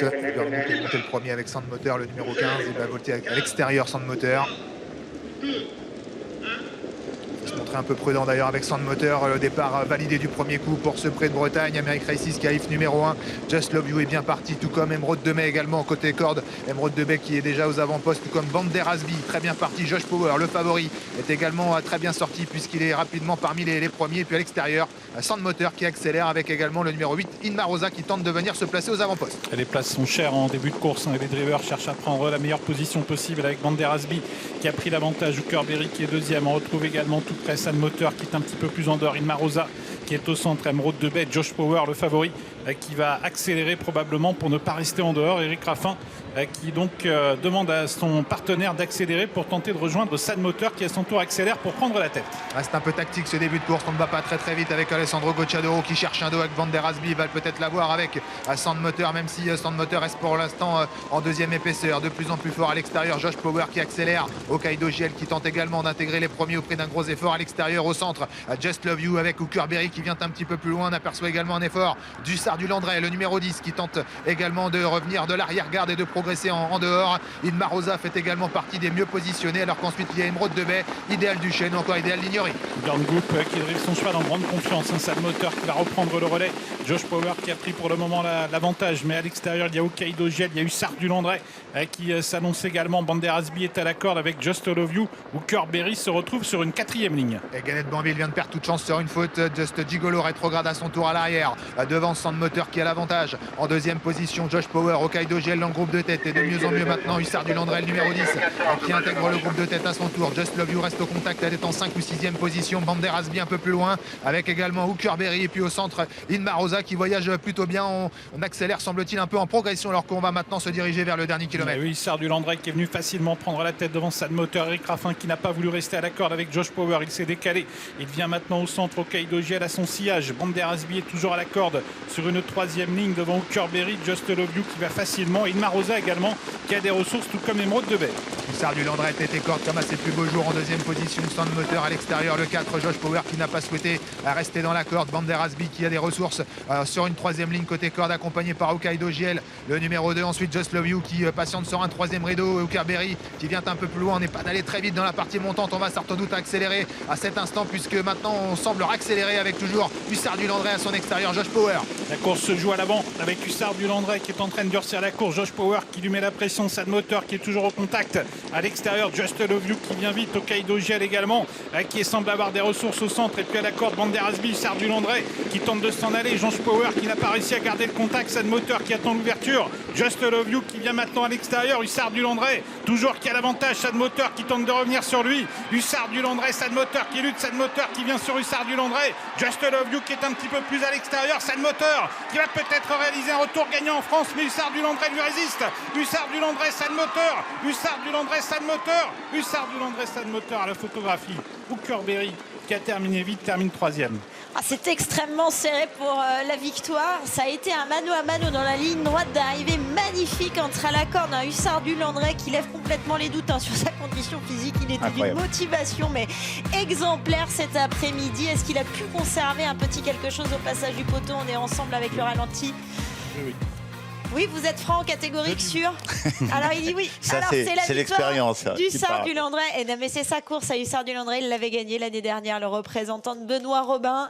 Il va monter le premier avec Sandmotor, le numéro 15. Il va volter à l'extérieur, Sandmotor. Se montrer un peu prudent d'ailleurs avec Sandmotor. Le départ validé du premier coup pour ce prix de Bretagne. Americ Races, Caïf numéro 1. Just Love You est bien parti, tout comme Emeraude de Mai également côté corde. Emeraude de Mai qui est déjà aux avant-postes, tout comme Banderasby, très bien parti. Josh Power, le favori, est également très bien sorti puisqu'il est rapidement parmi les premiers. Et puis à l'extérieur, Sandmotor qui accélère avec également le numéro 8, Inma Rosa, qui tente de venir se placer aux avant-postes. Les places sont chères en début de course et les drivers cherchent à prendre la meilleure position possible avec Banderasby qui a pris l'avantage. Hookerberry qui est deuxième. On retrouve également tout près Sandmotor qui est un petit peu plus en dehors. Inma Rosa qui est au centre. Emeraude de Baie, Josh Power le favori qui va accélérer probablement pour ne pas rester en dehors. Eric Raffin qui donc demande à son partenaire d'accélérer pour tenter de rejoindre Sandmotor qui à son tour accélère pour prendre la tête. Reste un peu tactique ce début de course, on ne va pas très vite avec Alessandro Gocciadoro qui cherche un dos avec Banderasby. Il va peut-être l'avoir avec Sandmotor, même si Sandmotor reste pour l'instant en deuxième épaisseur. De plus en plus fort à l'extérieur, Josh Power qui accélère. Hokkaido GL qui tente également d'intégrer les premiers au prix d'un gros effort à l'extérieur. Au centre, Just Love You avec Hookerberry qui vient un petit peu plus loin. On aperçoit également un effort du Sard du Landré, le numéro 10, qui tente également de revenir de l'arrière-garde et de progresser en dehors. Inma Rosa fait également partie des mieux positionnés, alors qu'ensuite il y a Emeraude de Baie, Idéal Duchesne ou encore Idéal Lignory. Dorn Group qui drive son cheval en grande confiance. Sandmotor qui va reprendre le relais. Josh Power qui a pris pour le moment l'avantage, mais à l'extérieur il y a Hokkaido GL, il y a eu Sard du Landré qui s'annonce également. Banderasby est à la corde avec Just Love You. Hookerberry se retrouve sur une quatrième ligne. Et Gannett Banville vient de perdre toute chance sur une faute. Just Gigolo rétrograde à son tour à l'arrière, devant Sandmotor qui a l'avantage. En deuxième position, Josh Power, Hokkaido GL dans le groupe de tête, et de mieux en mieux maintenant Hussard du Landré, le numéro 10, qui intègre le groupe de tête à son tour. Just Love You reste au contact, elle est en 5 ou 6e position. Banderasby un peu plus loin avec également Hookerberry, et puis au centre Inma Rosa qui voyage plutôt bien. On accélère semble-t-il un peu en progression, alors qu'on va maintenant se diriger vers le dernier kilomètre. Oui, Hussard du Landré qui est venu facilement prendre la tête devant Sandmotor. Eric Raffin qui n'a pas voulu rester à la corde avec Josh Power, il s'est décalé, il vient maintenant au centre. Hokkaido GL à son sillage. Banderasby est toujours à la corde sur une troisième ligne devant Hookerberry. Just Love You qui va facilement. Inma Rosa également qui a des ressources, tout comme Emeraude de Baie. Hussard du Landré était corde comme à ses plus beaux jours en deuxième position. Sandmotor à l'extérieur, le 4, Josh Power qui n'a pas souhaité rester dans la corde. Banderasby qui a des ressources sur une troisième ligne côté corde, accompagné par Hokkaido GL, le numéro 2. Ensuite Just Love You qui patiente sur un troisième rideau. Hookerberry qui vient un peu plus loin. On n'est pas d'aller très vite dans la partie montante. On va sans doute accélérer à cet instant, puisque maintenant on semble accélérer avec toujours Hussard du Landré à son extérieur. Josh Power. La course se joue à l'avant avec Hussard du Landré qui est en train de durcir la course. Josh Power qui lui met la pression. Sandmotor qui est toujours au contact à l'extérieur. Just Love You qui vient vite. Hokkaido GL également qui semble avoir des ressources au centre. Et puis à la corde, Banderasby, Hussard du Landré qui tente de s'en aller. Josh Power qui n'a pas réussi à garder le contact. Sandmotor qui attend l'ouverture. Just Love You qui vient maintenant à l'extérieur. Hussard du Landré toujours qui a l'avantage. Sandmotor qui tente de revenir sur lui. Hussard du Landré, Sandmotor qui lutte. Sandmotor qui vient sur Hussard du Landré. Just Love You qui est un petit peu plus à l'extérieur. Sandmotor qui va peut-être réaliser un retour gagnant en France, mais Hussard du Landré lui résiste. Hussard du Landré, Sandmotor. Hussard du Landré, Sandmotor. Hussard du Landré, Sandmotor à la photographie. Hookerberry qui a terminé vite, termine troisième. C'est extrêmement serré pour la victoire. Ça a été un mano à mano dans la ligne droite d'arrivée magnifique entre à la corde un Hussard du Landré qui lève complètement les doutes sur sa condition physique. Il était d'une motivation mais exemplaire cet après-midi. Est-ce qu'il a pu conserver un petit quelque chose au passage du poteau? On est ensemble avec le ralenti. Oui. Oui, vous êtes franc, catégorique, sûr. Alors il dit oui. Ça, alors c'est l'expérience d'Hussard du Landré. Et non, mais c'est sa course à Hussard du Landré. Il l'avait gagné l'année dernière, le représentant de Benoît Robin.